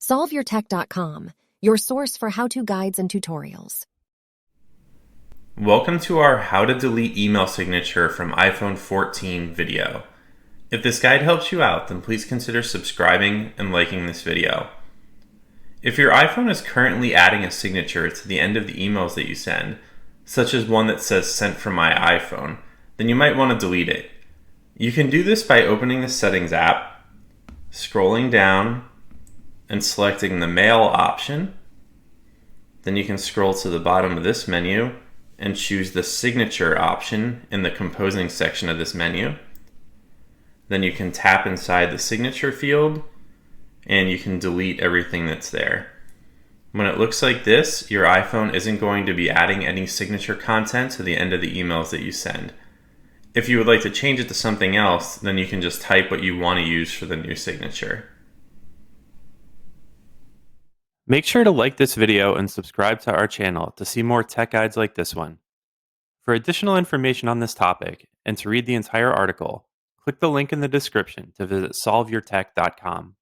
SolveYourTech.com, your source for how-to guides and tutorials. Welcome to our How to Delete Email Signature from iPhone 14 video. If this guide helps you out, then please consider subscribing and liking this video. If your iPhone is currently adding a signature to the end of the emails that you send, such as one that says "Sent from my iPhone," then you might want to delete it. You can do this by opening the Settings app, scrolling down, and selecting the Mail option. Then you can scroll to the bottom of this menu and choose the Signature option in the Composing section of this menu. Then you can tap inside the Signature field and you can delete everything that's there. When it looks like this, your iPhone isn't going to be adding any signature content to the end of the emails that you send. If you would like to change it to something else, then you can just type what you want to use for the new signature. Make sure to like this video and subscribe to our channel to see more tech guides like this one. For additional information on this topic and to read the entire article, click the link in the description to visit SolveYourTech.com.